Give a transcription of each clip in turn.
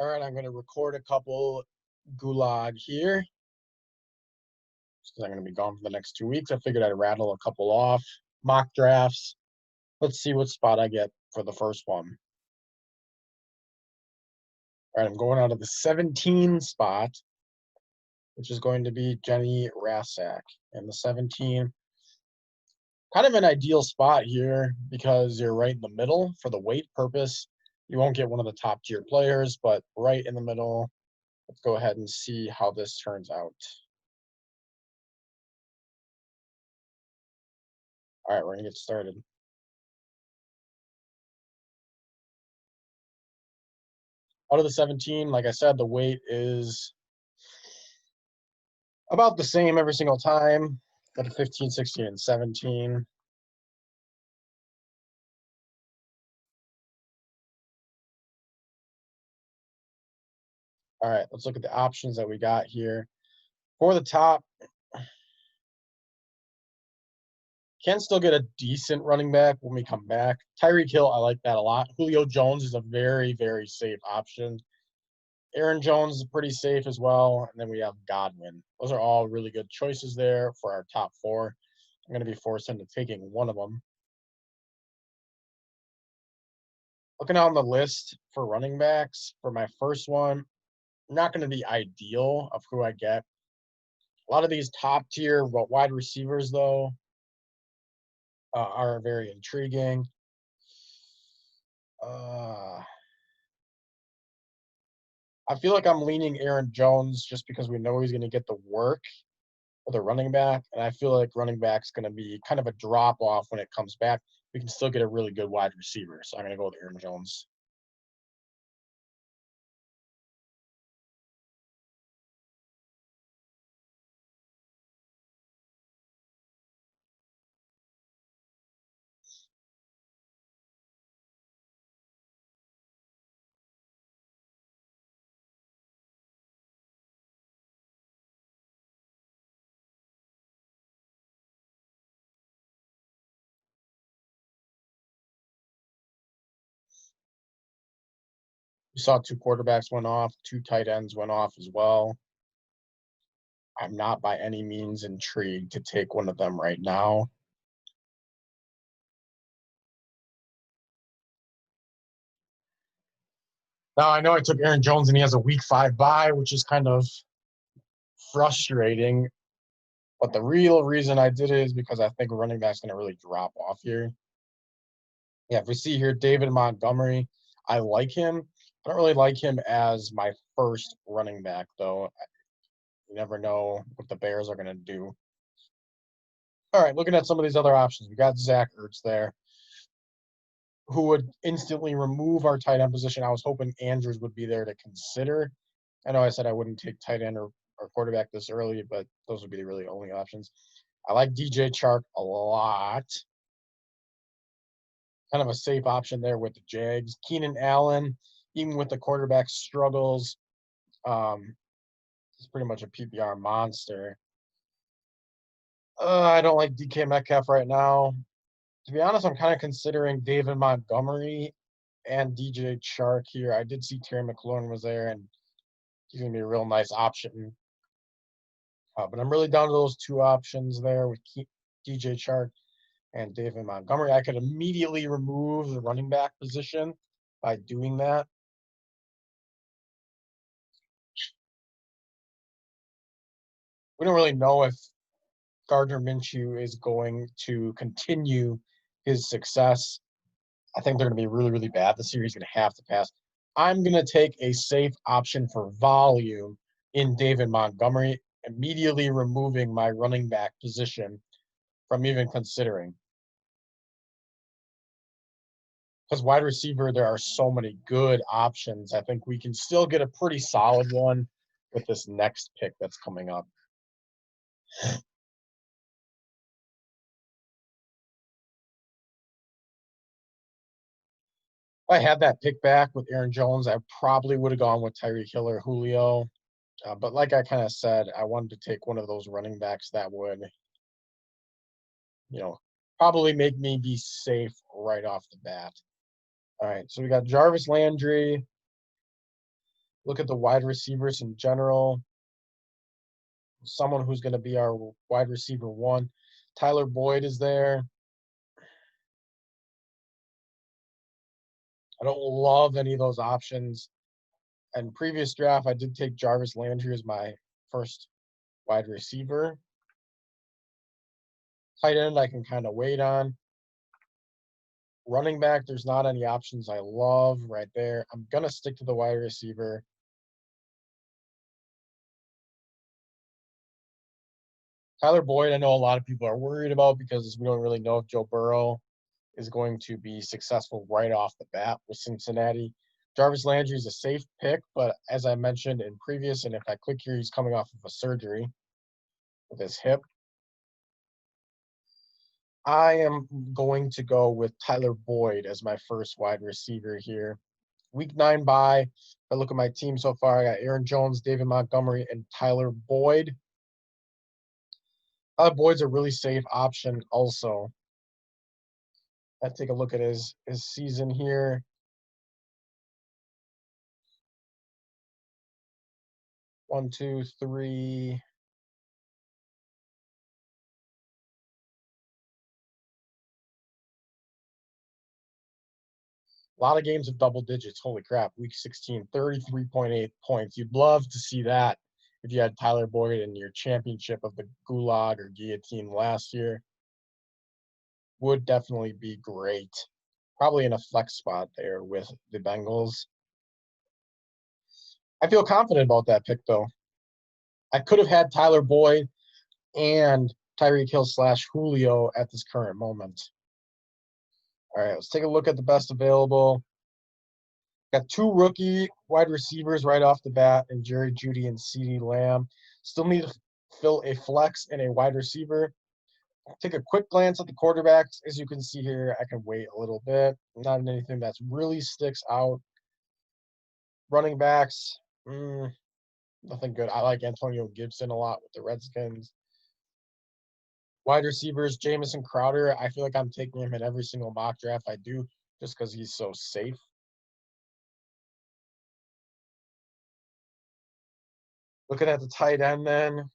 All right, I'm going to record a couple Gulag here because I'm going to be gone for the next 2 weeks. I figured I'd rattle a couple off mock drafts. Let's see what spot I get for the first one. All right, I'm going out of the 17 spot, which is going to be Jenny Rathsack. And the 17, kind of an ideal spot here because you're right in the middle for the weight purpose. You won't get one of the top tier players, but right in the middle. Let's go ahead and see how this turns out. All right, we're going to get started. Out of the 17, like I said, the weight is about the same every single time. Got a 15, 16, and 17. All right, let's look at the options that we got here. For the top, can still get a decent running back when we come back. Tyreek Hill, I like that a lot. Julio Jones is a very, very safe option. Aaron Jones is pretty safe as well. And then we have Godwin. Those are all really good choices there for our top four. I'm going to be forced into taking one of them. Looking on the list for running backs, for my first one, not going to be ideal of who I get. A lot of these top tier wide receivers, though, are very intriguing. I feel like I'm leaning Aaron Jones just because we know he's going to get the work for the running back. And I feel like running back's going to be kind of a drop off when it comes back. We can still get a really good wide receiver. So I'm going to go with Aaron Jones. You saw two quarterbacks went off, two tight ends went off as well. I'm not by any means intrigued to take one of them right now. Now, I know I took Aaron Jones and he has a week 5 bye, which is kind of frustrating. But the real reason I did it is because I think running back's going to really drop off here. Yeah, if we see here David Montgomery, I like him. I don't really like him as my first running back, though. You never know what the Bears are going to do. All right, looking at some of these other options, we got Zach Ertz there, who would instantly remove our tight end position. I was hoping Andrews would be there to consider. I know I said I wouldn't take tight end or quarterback this early, but those would be the really only options. I like DJ Chark a lot. Kind of a safe option there with the Jags. Keenan Allen, even with the quarterback struggles, he's pretty much a PPR monster. I don't like DK Metcalf right now. To be honest, I'm kind of considering David Montgomery and DJ Chark here. I did see Terry McLaurin was there, and he's going to be a real nice option. But I'm really down to those two options there with DJ Chark and David Montgomery. I could immediately remove the running back position by doing that. We don't really know if Gardner Minshew is going to continue his success. I think they're going to be really, really bad this year. He's going to have to pass. I'm going to take a safe option for volume in David Montgomery, immediately removing my running back position from even considering. Because wide receiver, there are so many good options. I think we can still get a pretty solid one with this next pick that's coming up. If I had that pick back with Aaron Jones, I probably would have gone with Tyreek Hill or Julio. But like I kind of said, I wanted to take one of those running backs that would, probably make me be safe right off the bat. All right, so we got Jarvis Landry. Look at the wide receivers in general. Someone who's going to be our wide receiver one. Tyler Boyd is there. I don't love any of those options. And previous draft, I did take Jarvis Landry as my first wide receiver. Tight end, I can kind of wait on. Running back, there's not any options I love right there. I'm going to stick to the wide receiver. Tyler Boyd, I know a lot of people are worried about because we don't really know if Joe Burrow is going to be successful right off the bat with Cincinnati. Jarvis Landry is a safe pick, but as I mentioned in previous, and if I click here, he's coming off of a surgery with his hip. I am going to go with Tyler Boyd as my first wide receiver here. Week 9 bye. If I look at my team so far, I got Aaron Jones, David Montgomery, and Tyler Boyd. Tyler Boyd's a really safe option also. Let's take a look at his season here. 1, 2, 3. A lot of games of double digits. Holy crap. Week 16, 33.8 points. You'd love to see that if you had Tyler Boyd in your championship of the Gulag or Guillotine last year. Would definitely be great. Probably in a flex spot there with the Bengals. I feel confident about that pick, though. I could have had Tyler Boyd and Tyreek Hill / Julio at this current moment. All right, let's take a look at the best available. Got 2 rookie wide receivers right off the bat, and Jerry Jeudy and CeeDee Lamb. Still need to fill a flex and a wide receiver. Take a quick glance at the quarterbacks. As you can see here, I can wait a little bit. Not anything that really sticks out. Running backs, nothing good. I like Antonio Gibson a lot with the Redskins. Wide receivers, Jamison Crowder. I feel like I'm taking him in every single mock draft I do just because he's so safe. Looking at the tight end then,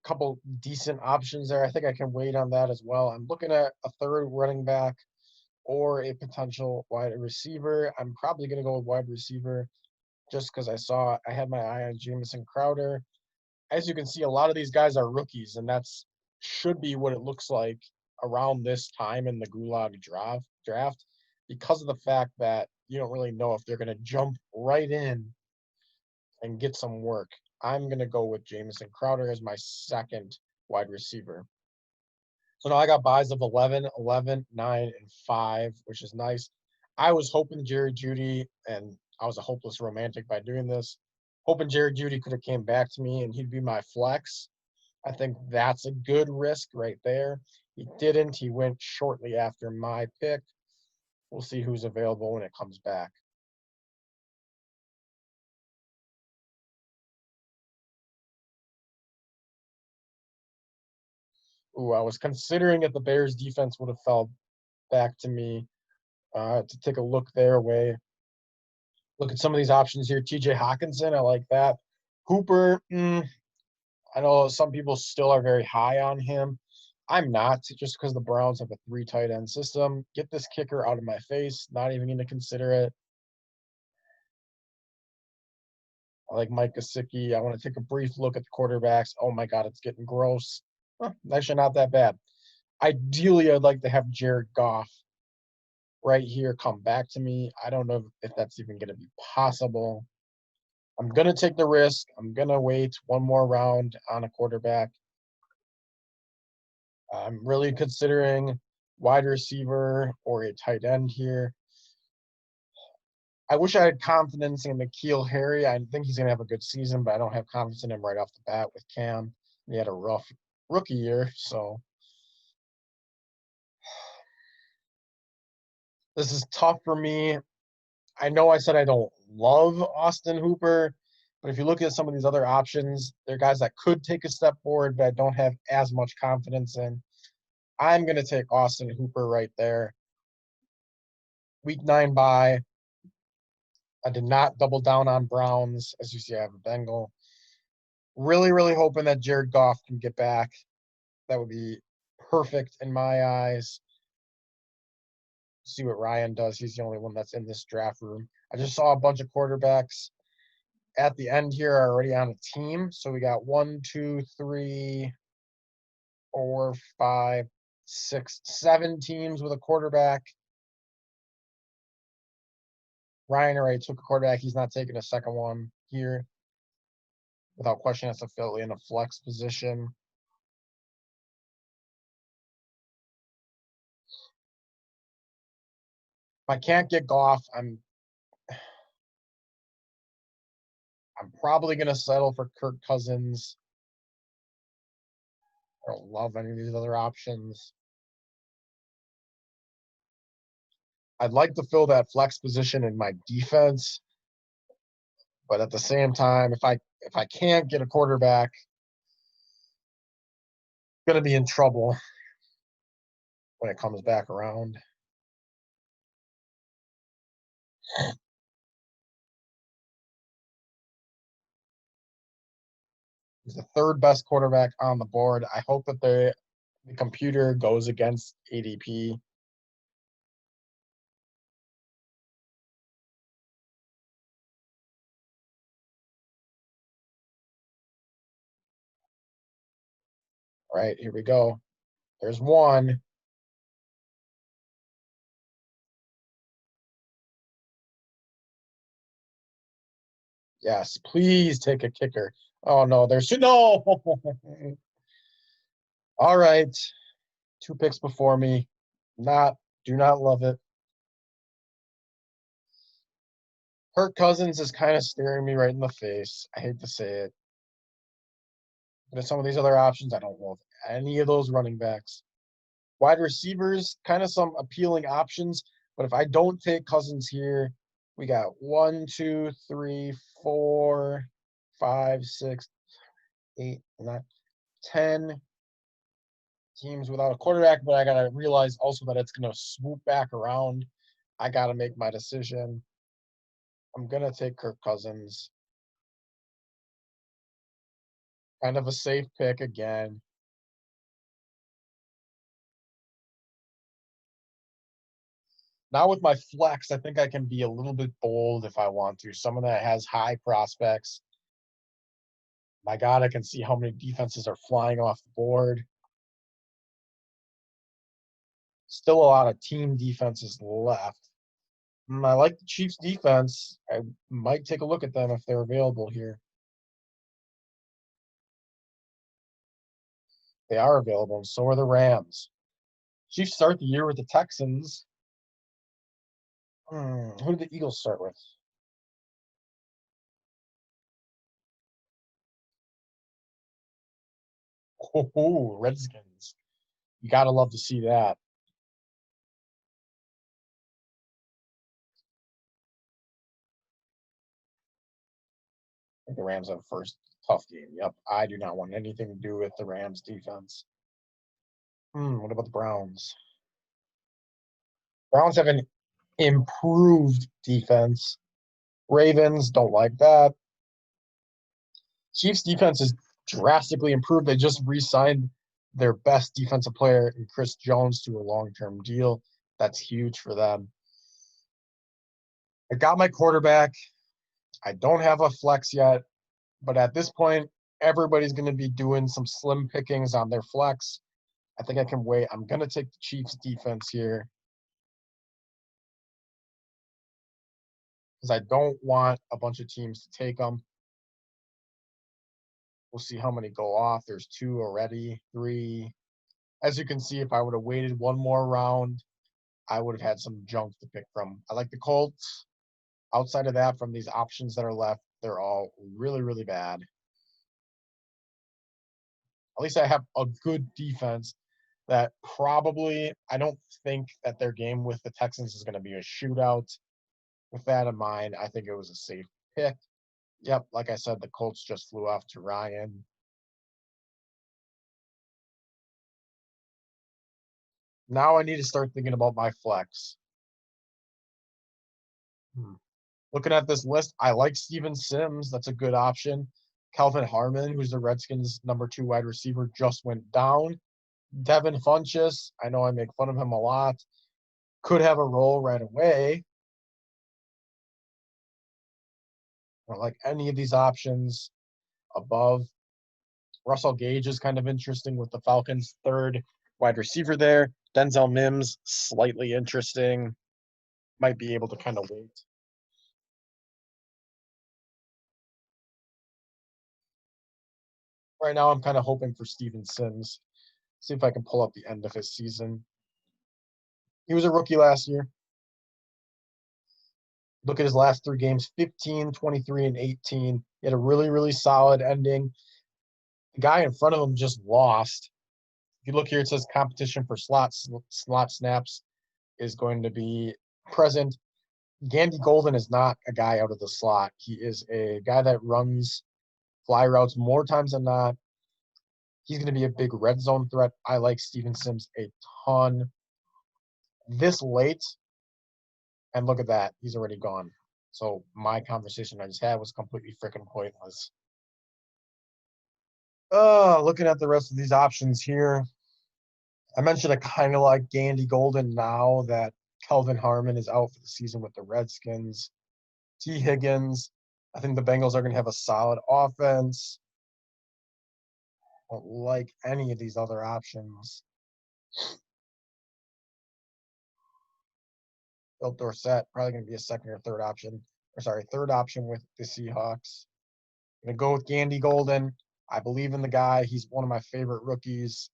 couple decent options there. I think I can wait on that as well. I'm looking at a third running back or a potential wide receiver. I'm probably going to go with wide receiver just because I had my eye on Jamison Crowder. As you can see, a lot of these guys are rookies, and that's should be what it looks like around this time in the Gulag draft because of the fact that you don't really know if they're going to jump right in and get some work. I'm going to go with Jamison Crowder as my second wide receiver. So now I got buys of 11, 11, 9, and 5, which is nice. I was hoping Jerry Jeudy, and I was a hopeless romantic by doing this, hoping Jerry Jeudy could have came back to me and he'd be my flex. I think that's a good risk right there. He didn't. He went shortly after my pick. We'll see who's available when it comes back. Ooh, I was considering if the Bears defense would have fell back to me to take a look their way. Look at some of these options here. TJ Hawkinson, I like that. Hooper, I know some people still are very high on him. I'm not, just because the Browns have a 3 tight end system. Get this kicker out of my face. Not even going to consider it. I like Mike Gesicki. I want to take a brief look at the quarterbacks. Oh my God, it's getting gross. Actually, not that bad. Ideally, I'd like to have Jared Goff right here come back to me. I don't know if that's even going to be possible. I'm going to take the risk. I'm going to wait one more round on a quarterback. I'm really considering wide receiver or a tight end here. I wish I had confidence in N'Keal Harry. I think he's going to have a good season, but I don't have confidence in him right off the bat with Cam. He had a rough rookie year, so this is tough for me. I know I said I don't love Austin Hooper, but if you look at some of these other options, they're guys that could take a step forward, but I don't have as much confidence in. I'm going to take Austin Hooper right there. Week 9 bye. I did not double down on Browns. As you see, I have a Bengal. Really, really hoping that Jared Goff can get back. That would be perfect in my eyes. See what Ryan does. He's the only one that's in this draft room. I just saw a bunch of quarterbacks at the end here are already on a team. So we got 1, 2, 3, 4, 5, 6, 7 teams with a quarterback. Ryan already took a quarterback. He's not taking a second one here. Without question, has to fill in a flex position. If I can't get Goff, I'm probably gonna settle for Kirk Cousins. I don't love any of these other options. I'd like to fill that flex position in my defense, but at the same time, if I can't get a quarterback, I'm gonna be in trouble when it comes back around. He's the third best quarterback on the board. I hope that the computer goes against ADP. All right, here we go. There's one. Yes, please take a kicker. Oh no, there's no. All right, 2 picks before me. Do not love it. Kirk Cousins is kind of staring me right in the face. I hate to say it. But some of these other options, I don't love any of those running backs. Wide receivers, kind of some appealing options. But if I don't take Cousins here, we got 1, 2, 3, 4, 5, 6, 8, 9, 10 teams without a quarterback. But I got to realize also that it's going to swoop back around. I got to make my decision. I'm going to take Kirk Cousins. Kind of a safe pick again. Now with my flex, I think I can be a little bit bold if I want to. Someone that has high prospects. My God, I can see how many defenses are flying off the board. Still a lot of team defenses left. I like the Chiefs defense. I might take a look at them if they're available here. They are available, and so are the Rams. Chiefs start the year with the Texans. Who did the Eagles start with? Oh, Redskins. You gotta love to see that. I think the Rams have first tough game. Yep, I do not want anything to do with the Rams defense. What about the Browns? Browns have an improved defense. Ravens don't like that. Chiefs defense is drastically improved. They just re-signed their best defensive player in Chris Jones to a long-term deal. That's huge for them. I got my quarterback. I don't have a flex yet, but at this point, everybody's going to be doing some slim pickings on their flex. I think I can wait. I'm going to take the Chiefs defense here because I don't want a bunch of teams to take them. We'll see how many go off. There's 2 already, 3. As you can see, if I would have waited one more round, I would have had some junk to pick from. I like the Colts. Outside of that, from these options that are left, they're all really, really bad. At least I have a good defense that probably, I don't think that their game with the Texans is going to be a shootout. With that in mind, I think it was a safe pick. Yep, like I said, the Colts just flew off to Ryan. Now I need to start thinking about my flex. Looking at this list, I like Steven Sims. That's a good option. Kelvin Harmon, who's the Redskins' #2 wide receiver, just went down. Devin Funchess, I know I make fun of him a lot, could have a role right away. I don't like any of these options above. Russell Gage is kind of interesting with the Falcons' third wide receiver there. Denzel Mims, slightly interesting. Might be able to kind of wait. Right now, I'm kind of hoping for Steven Sims. See if I can pull up the end of his season. He was a rookie last year. Look at his last 3 games, 15, 23, and 18. He had a really, really solid ending. The guy in front of him just lost. If you look here, it says competition for slot snaps is going to be present. Gandy Golden is not a guy out of the slot. He is a guy that runs fly routes more times than not. He's going to be a big red zone threat. I like Steven Sims a ton. This late, and look at that, he's already gone. So my conversation I just had was completely freaking pointless. Looking at the rest of these options here, I mentioned I kind of like Gandy Golden now that Kelvin Harmon is out for the season with the Redskins. T. Higgins, I think the Bengals are going to have a solid offense. Don't like any of these other options. Bill Dorsett, probably going to be a second or third option. Or sorry, third option with the Seahawks. I'm going to go with Gandy Golden. I believe in the guy. He's one of my favorite rookies.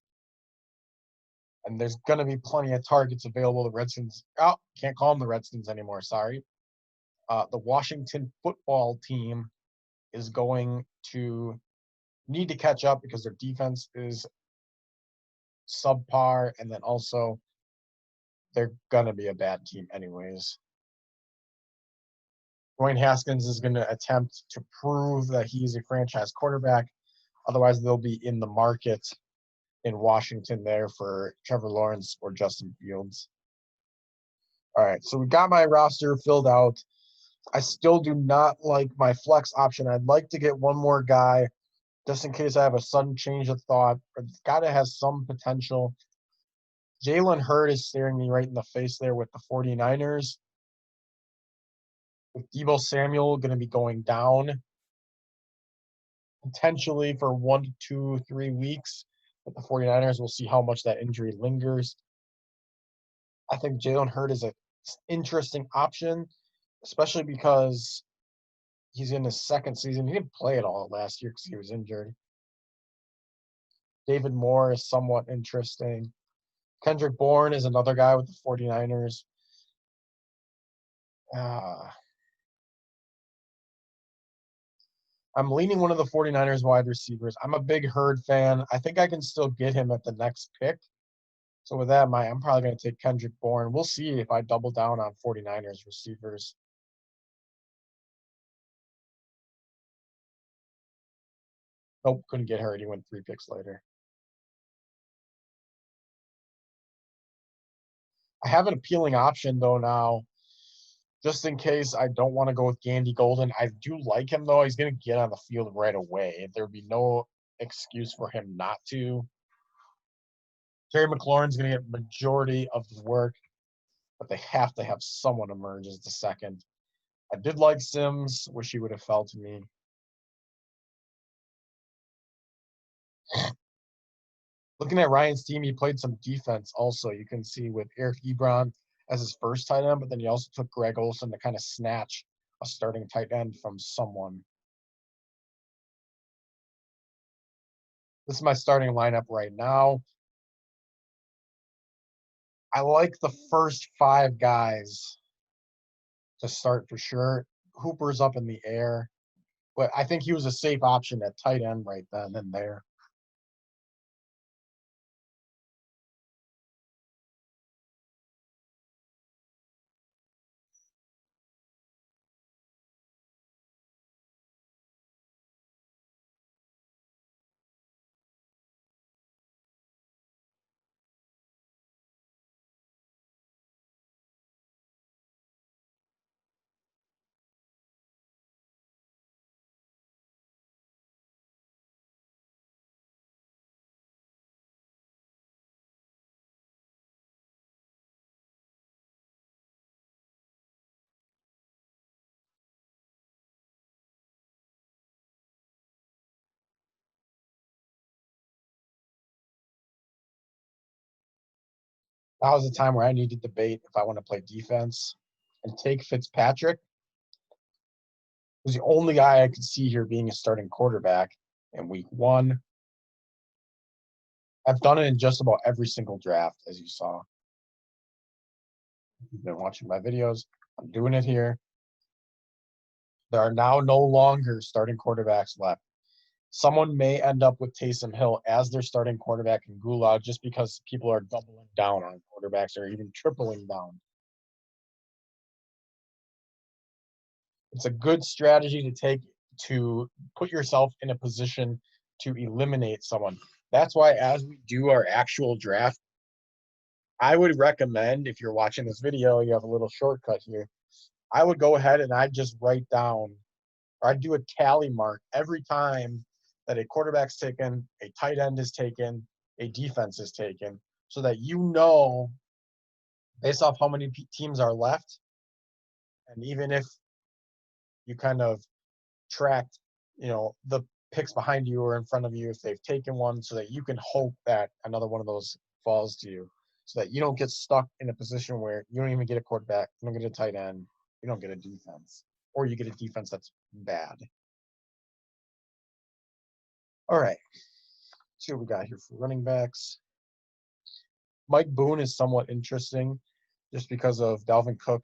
And there's going to be plenty of targets available. The Redskins, can't call them the Redskins anymore. Sorry. The Washington football team is going to need to catch up because their defense is subpar. And then also, they're going to be a bad team anyways. Dwayne Haskins is going to attempt to prove that he's a franchise quarterback. Otherwise, they'll be in the market in Washington there for Trevor Lawrence or Justin Fields. All right, so we got my roster filled out. I still do not like my flex option. I'd like to get one more guy just in case I have a sudden change of thought. But the guy that has some potential. Jalen Hurd is staring me right in the face there with the 49ers. With Deebo Samuel going to be going down potentially for 1 to 2, 3 weeks with the 49ers. We'll see how much that injury lingers. I think Jalen Hurd is an interesting option, especially because he's in his second season. He didn't play at all last year because he was injured. David Moore is somewhat interesting. Kendrick Bourne is another guy with the 49ers. I'm leaning one of the 49ers wide receivers. I'm a big Hurd fan. I think I can still get him at the next pick. So with that, I'm probably going to take Kendrick Bourne. We'll see if I double down on 49ers receivers. Nope, couldn't get Hurd. He went 3 picks later. I have an appealing option, though, now. Just in case I don't want to go with Gandy Golden. I do like him, though. He's going to get on the field right away. There would be no excuse for him not to. Terry McLaurin's going to get majority of the work, but they have to have someone emerge as the second. I did like Sims. Wish he would have fell to me. Looking at Ryan's team, he played some defense also. You can see with Eric Ebron as his first tight end, but then he also took Greg Olsen to kind of snatch a starting tight end from someone. This is my starting lineup right now. I like the first 5 guys to start for sure. Hooper's up in the air, but I think he was a safe option at tight end right then and there. Now is the time where I need to debate if I want to play defense and take Fitzpatrick, who's the only guy I could see here being a starting quarterback in week 1. I've done it in just about every single draft, as you saw. If you've been watching my videos, I'm doing it here. There are now no longer starting quarterbacks left. Someone may end up with Taysom Hill as their starting quarterback in Gulag just because people are doubling down on quarterbacks or even tripling down. It's a good strategy to take to put yourself in a position to eliminate someone. That's why as we do our actual draft, I would recommend, if you're watching this video, you have a little shortcut here. I would go ahead and I'd just write down, or I'd do a tally mark every time that a quarterback's taken, a tight end is taken, a defense is taken, so that you know, based off how many teams are left, and even if you kind of tracked, the picks behind you or in front of you if they've taken one, so that you can hope that another one of those falls to you, so that you don't get stuck in a position where you don't even get a quarterback, you don't get a tight end, you don't get a defense, or you get a defense that's bad. All right. Let's see what we got here for running backs. Mike Boone is somewhat interesting just because of Dalvin Cook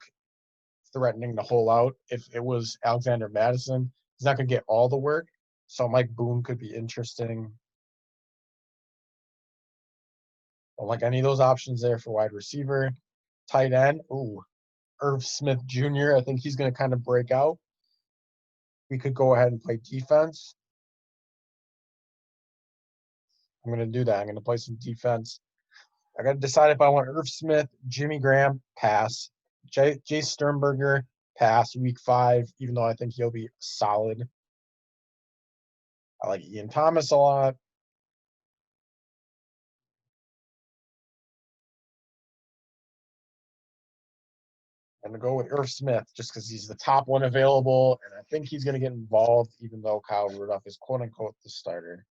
threatening to hole out. If it was Alexander Madison, he's not going to get all the work. So Mike Boone could be interesting. Don't like any of those options there for wide receiver. Tight end, Irv Smith Jr., I think he's going to kind of break out. We could go ahead and play defense. I'm going to do that. I'm going to play some defense. I got to decide if I want Irv Smith, Jimmy Graham, pass. Jay Sternberger, pass week 5, even though I think he'll be solid. I like Ian Thomas a lot. I'm going to go with Irv Smith just because he's the top one available, and I think he's going to get involved, even though Kyle Rudolph is quote-unquote the starter.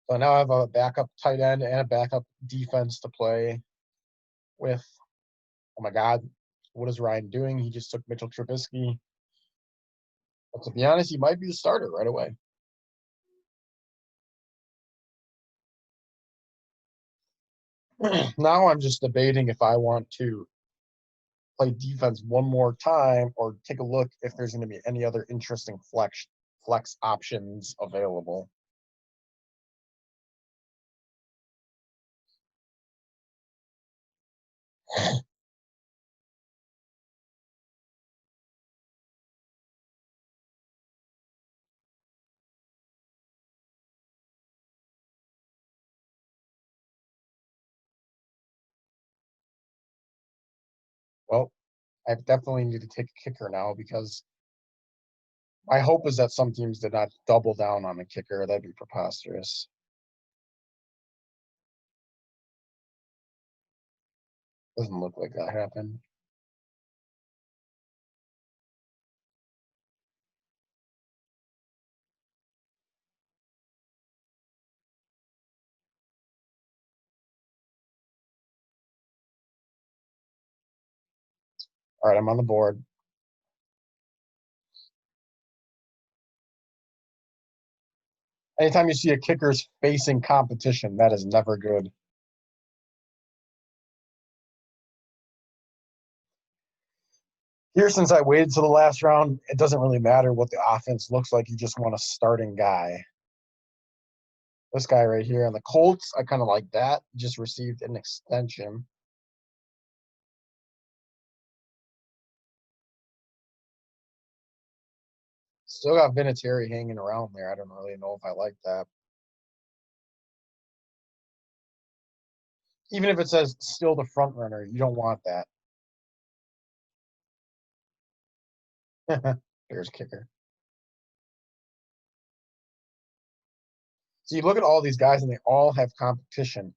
So now I have a backup tight end and a backup defense to play with. Oh my God, what is Ryan doing? He just took Mitchell Trubisky. But to be honest, he might be the starter right away. Now I'm just debating if I want to play defense one more time or take a look if there's going to be any other interesting flex options available. Well, I definitely need to take a kicker now because my hope is that some teams did not double down on a kicker. That'd be preposterous. Doesn't look like that happened. All right, I'm on the board. Anytime you see a kicker's facing competition, that is never good. Here, since I waited to the last round, it doesn't really matter what the offense looks like. You just want a starting guy. This guy right here on the Colts, I kind of like that. Just received an extension. Still got Vinatieri hanging around there. I don't really know if I like that. Even if it says still the front runner, you don't want that. There's kicker. So you look at all these guys and they all have competition.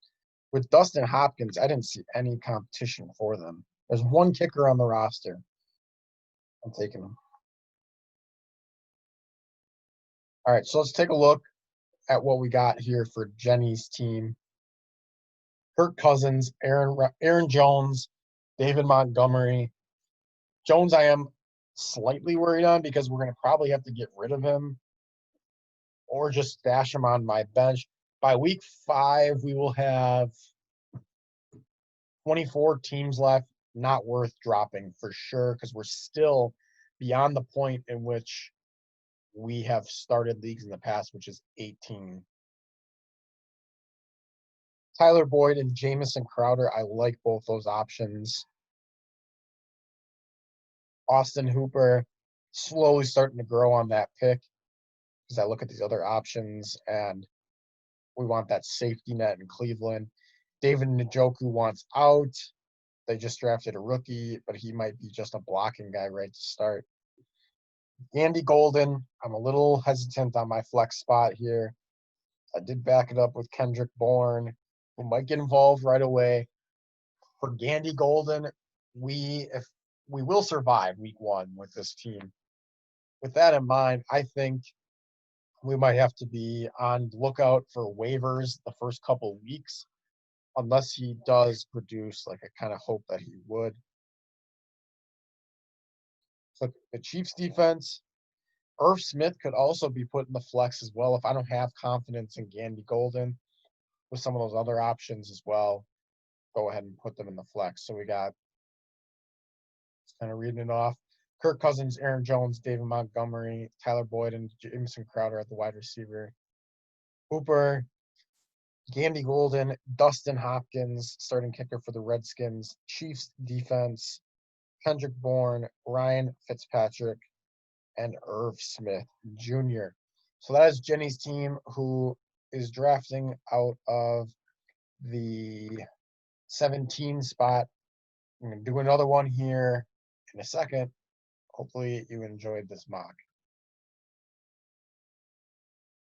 With Dustin Hopkins, I didn't see any competition for them. There's one kicker on the roster. I'm taking him. All right, so let's take a look at what we got here for Jenny's team. Kirk Cousins, Aaron Jones, David Montgomery. Jones, I am slightly worried on because we're going to probably have to get rid of him or just stash him on my bench. By week 5, we will have 24 teams left. Not worth dropping for sure because we're still beyond the point in which we have started leagues in the past, which is 18. Tyler Boyd and Jamison Crowder, I like both those options. Austin Hooper, slowly starting to grow on that pick because I look at these other options and we want that safety net in Cleveland. David Njoku wants out. They just drafted a rookie, but he might be just a blocking guy right to start. Andy Golden, I'm a little hesitant on my flex spot here. I did back it up with Kendrick Bourne, who might get involved right away. For Gandy Golden, we will survive week 1 with this team. With that in mind, I think we might have to be on lookout for waivers the first couple weeks, unless he does produce like I kind of hope that he would. So the Chiefs defense, Irv Smith could also be put in the flex as well if I don't have confidence in Gandy Golden. With some of those other options as well, go ahead and put them in the flex. So we got, just kind of reading it off, Kirk Cousins, Aaron Jones, David Montgomery, Tyler Boyd, and Jamison Crowder at the wide receiver. Hooper, Gandy Golden, Dustin Hopkins, starting kicker for the Redskins. Chiefs defense, Kendrick Bourne, Ryan Fitzpatrick, and Irv Smith Jr. So that is Jenny's team, who is drafting out of the 17 spot. I'm going to do another one here in a second. Hopefully you enjoyed this mock.